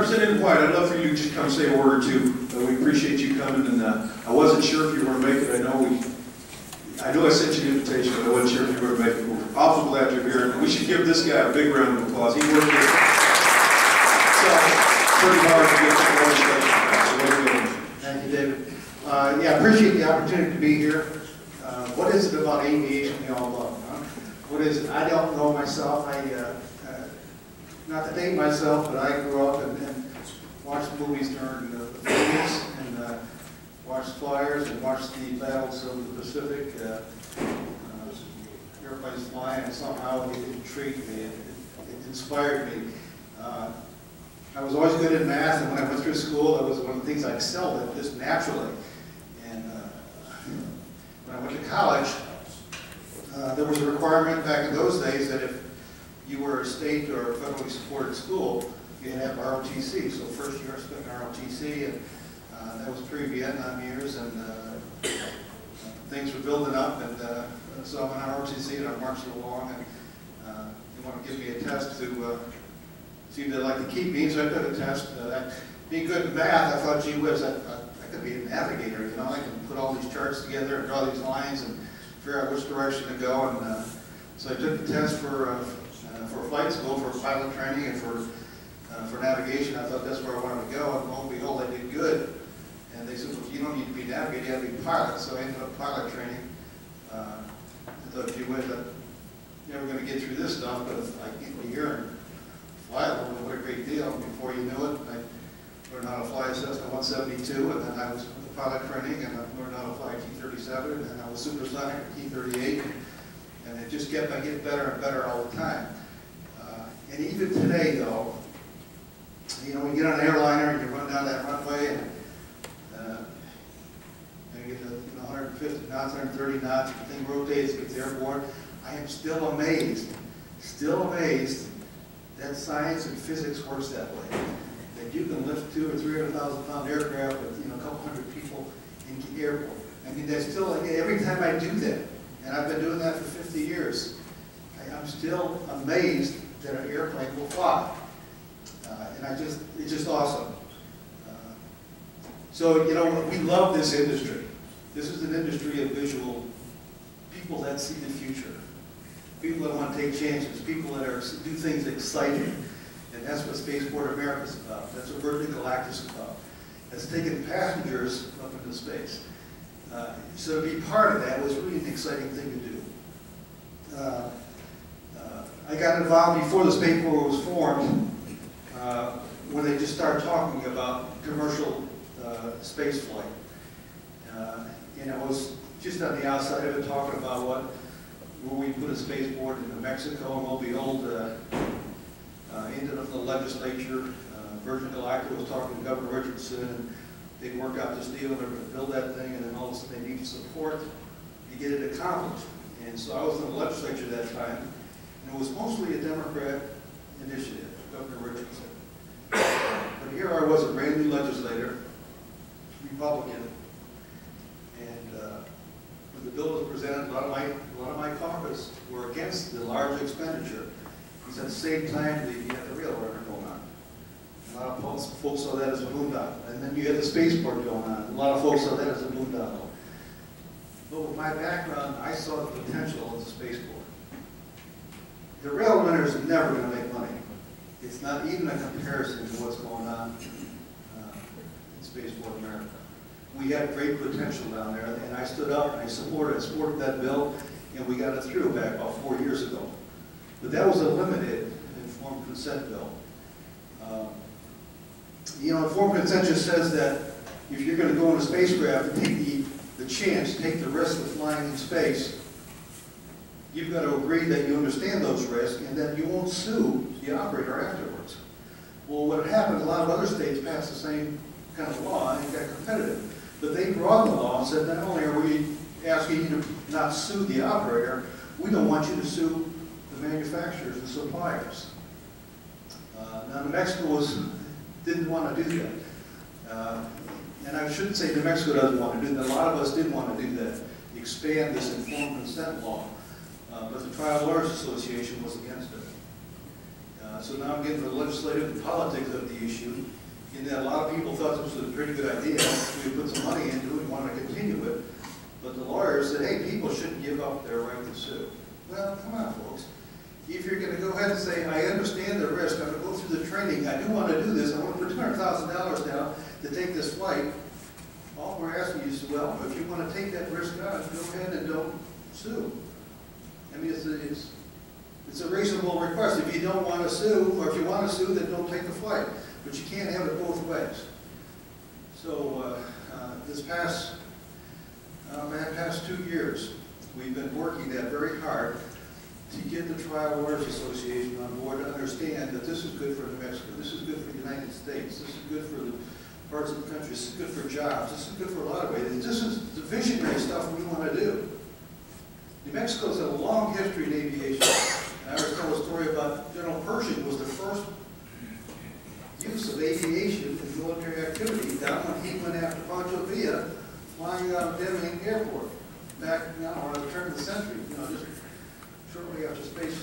Representative White, I'd love for you to just come say a word or two. We appreciate you coming, and I wasn't sure if you were going to make it. I know I sent you an invitation, but I wasn't sure if you were going to make it. We're awful glad you're here, and we should give this guy a big round of applause. He worked here pretty hard to get the legislation. Thank you, David. Yeah, I appreciate the opportunity to be here. What is it about aviation we all love? Huh? What is it? I don't know myself. Not to date myself, but I grew up and watched movies during the 40s and watched flyers and watched the battles of the Pacific, airplanes flying, and somehow it intrigued me. It inspired me. I was always good at math, and when I went through school, that was one of the things I excelled at, just naturally. And when I went to college, there was a requirement back in those days that if you were a state or federally supported school, you had to have ROTC. So first year I spent in ROTC, and that was pre-Vietnam years, and things were building up, and so I'm in ROTC and I'm marching along, and they want to give me a test to see if they'd like to keep me, so I took a test. Being good at math, I thought, gee whiz, I could be a navigator, you know, I can put all these charts together and draw these lines and figure out which direction to go, and so I took the test for flight school, for pilot training, and for navigation. I thought that's where I wanted to go, and lo and behold, I did good. And they said, well, you don't need to be navigator, you have to be pilot. So I ended up pilot training. I thought, gee whiz, I'm never going to get through this stuff, but if I get to here and fly a little bit, what a great deal. Before you knew it, I learned how to fly a Cessna 172, and then I was with the pilot training, and I learned how to fly a T-37, and then I was supersonic at T-38, and it just kept on getting better and better all the time. And even today, though, you know, when you get on an airliner and you run down that runway and you get to 150 knots, 130 knots, the thing rotates, gets airborne, I am still amazed that science and physics works that way. That you can lift 200,000 or 300,000 pound aircraft with, you know, a couple hundred people in airborne. I mean, that's still, like, every time I do that, and I've been doing that for 50 years, I'm still amazed that an airplane will fly. And it's just awesome. So, you know, we love this industry. This is an industry of visual people that see the future. People that want to take chances, people that do things exciting. And that's what Spaceport America is about. That's what Virgin Galactic is about. It's taking passengers up into space. So to be part of that was really an exciting thing to do. I got involved before the Spaceport was formed, when they just started talking about commercial space flight. And it was just on the outside of it, talking about where we put a spaceport in New Mexico, and lo and behold, ended up in the legislature. Virgin Galactic was talking to Governor Richardson, and they worked out this deal, and they were going to build that thing, and then all of a sudden they needed support to get it accomplished. And so I was in the legislature that time, and it was mostly a Democrat initiative, Governor Richardson. But here I was, a brand new legislator, Republican, and when the bill was presented, a lot of my caucus were against the large expenditure, because at the same time you had the rail runner going on. A lot of folks saw that as a boondoggle, and then you had the spaceport going on. A lot of folks saw that as a boondoggle. But with my background, I saw the potential of the spaceport. The rail runner is never going to make money. It's not even a comparison to what's going on in Spaceport America. We had great potential down there, and I stood up and I supported that bill, and we got it through back about 4 years ago. But that was a limited informed consent bill. You know, informed consent just says that if you're going to go in a spacecraft and take the chance, take the risk of flying in space, you've got to agree that you understand those risks and that you won't sue the operator afterwards. Well, what happened, a lot of other states passed the same kind of law and got competitive. But they broadened the law and said, not only are we asking you to not sue the operator, we don't want you to sue the manufacturers and suppliers. Now, New Mexico didn't want to do that. And I shouldn't say New Mexico doesn't want to do that. A lot of us did want to do that, expand this informed consent law. But the Trial Lawyers Association was against it. So now I'm getting to the legislative and politics of the issue, in that a lot of people thought this was a pretty good idea. We put some money into it and wanted to continue it. But the lawyers said, hey, people shouldn't give up their right to sue. Well, come on, folks. If you're going to go ahead and say, I understand the risk, I'm going to go through the training, I do want to do this, I want to put $200,000 down to take this flight, all we're asking you is, well, if you want to take that risk on, go ahead and don't sue. I mean, it's a reasonable request. If you don't want to sue, or if you want to sue, then don't take the flight. But you can't have it both ways. So this past 2 years, we've been working that very hard to get the Trial Lawyers Association on board to understand that this is good for New Mexico, this is good for the United States, this is good for the parts of the country, this is good for jobs, this is good for a lot of ways. This is the visionary stuff we want to do. New Mexico's had a long history in aviation. And I was told a story about General Pershing was the first use of aviation in military activity down when he went after Pancho Villa, flying out of Deming Airport back now around the turn of the century, just shortly after space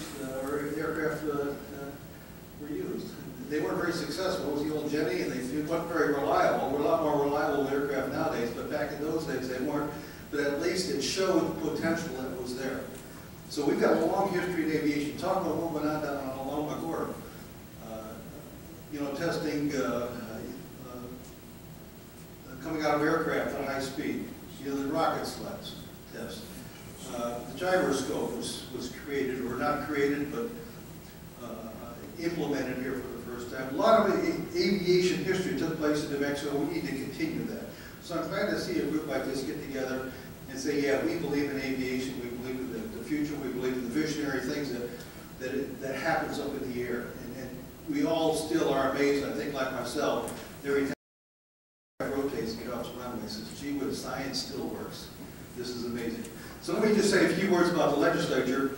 or aircraft were used. They weren't very successful. It was the old Jenny, and they weren't very reliable. We're a lot more reliable aircraft nowadays, but back in those days they weren't. But at least it showed the potential that was there. So we've got a long history in aviation. Talk about what went on down on Loma Gorda. Testing coming out of aircraft at high speed. The rocket sleds test. The gyroscope was created, or not created, but implemented here for the first time. A lot of aviation history took place in New Mexico. We need to continue that. So I'm glad to see a group like this get together and say, yeah, we believe in aviation, we believe in the future, we believe in the visionary things that happens up in the air. And we all still are amazed, I think like myself, every time it rotates and get off the runway, says, gee whiz, science still works. This is amazing. So let me just say a few words about the legislature,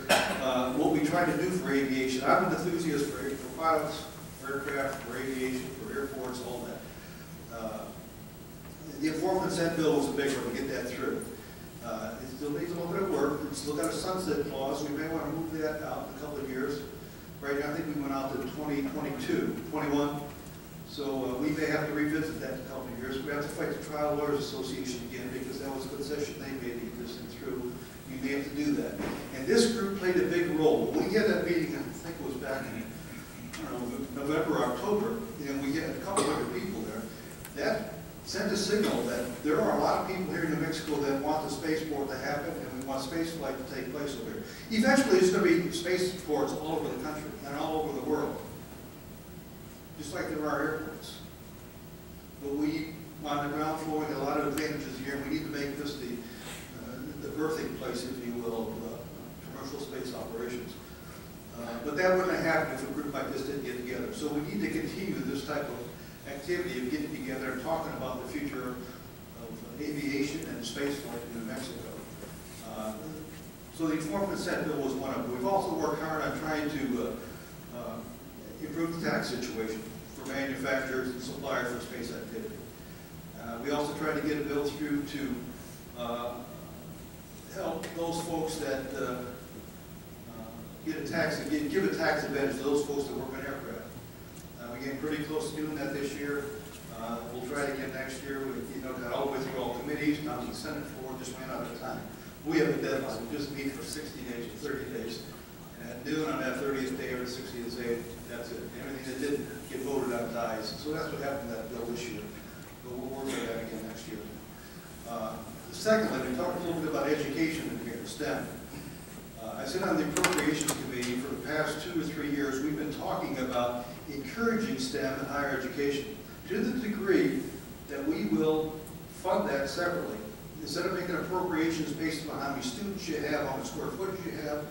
what we try to do for aviation. I'm an enthusiast for pilots, for aircraft, for aviation, for airports, all that. The Enforcement Consent Bill was a big one to get that through. It still needs a little bit of work. It's still got a sunset clause. We may want to move that out in a couple of years. Right now, I think we went out to 2022, 21. So we may have to revisit that in a couple of years. We have to fight the Trial Lawyers Association again because that was a concession they made to get this thing through. We may have to do that. And this group played a big role. When we had that meeting, I think it was back in November, October, and we had a couple of other people there. That sent a signal that there are a lot of people here in New Mexico that want the spaceport to happen, and we want space flight to take place over here. Eventually, there's going to be spaceports all over the country and all over the world, just like there are airports. But we, on the ground floor, get a lot of advantages here, and we need to make this the birthing place, if you will, of commercial space operations. But that wouldn't have happened if a group like this didn't get together. So we need to continue this type of activity of getting together and talking about the future of aviation and space flight in New Mexico. So the Enforcement Consent Bill was one of them. We've also worked hard on trying to improve the tax situation for manufacturers and suppliers of space activity. We also tried to get a bill through to help those folks that give a tax advantage to those folks that work on aircraft. We're getting pretty close to doing that this year. We'll try it again next year. We got all the way through all committees, down to the Senate floor, just ran out of time. We have a deadline. We just meet for 60 days or 30 days. And at noon on that 30th day or the 60th day, that's it. Everything that didn't get voted on dies. So that's what happened to that bill this year. But we'll work on that again next year. Secondly, we talked a little bit about education in here, STEM. I sit on the Appropriations Committee. For the past 2 or 3 years, we've been talking about encouraging STEM in higher education to the degree that we will fund that separately. Instead of making appropriations based on how many students you have, how much square footage you have,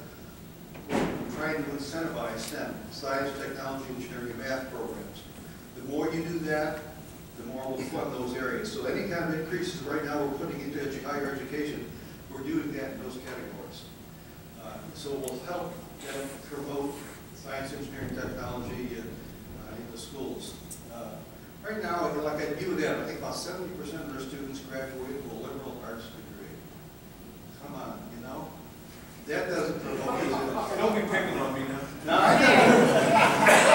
we're trying to incentivize STEM, science, technology, engineering, and math programs. The more you do that, the more we'll fund those areas. So any kind of increases right now we're putting into higher education, we're doing that in those categories. So we'll help promote science, engineering, technology in the schools. Right now, like at UNM, I think about 70% of their students graduate with a liberal arts degree. Come on, That doesn't promote. Don't be picking on me now. No, I know.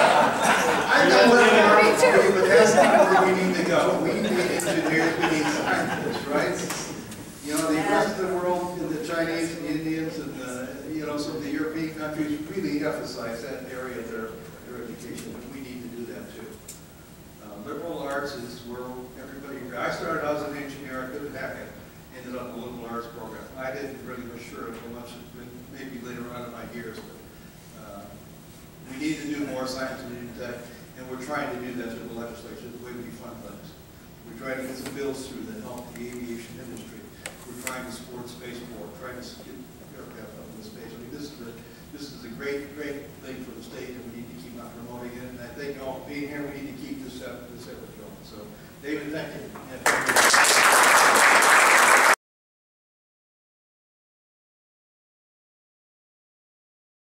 engineers, we need scientists, right? You know, the rest of the world, the Chinese, the Indians, and you know, some of the European countries really emphasize that area of their education, and we need to do that too. Liberal arts is where everybody, I started out as an engineer, I couldn't hack it, ended up in a liberal arts program. I didn't really mature it much, maybe later on in my years, but we need to do more science and tech, and we're trying to do that through the legislature, the way we fund things. We're trying to get some bills through that help the aviation industry. We're trying to support spaceport, trying to get aircraft up in space. I mean, this is a great thing for the state, and we need to keep on promoting it. And I think, being here, we need to keep this effort going. So, David, thank you.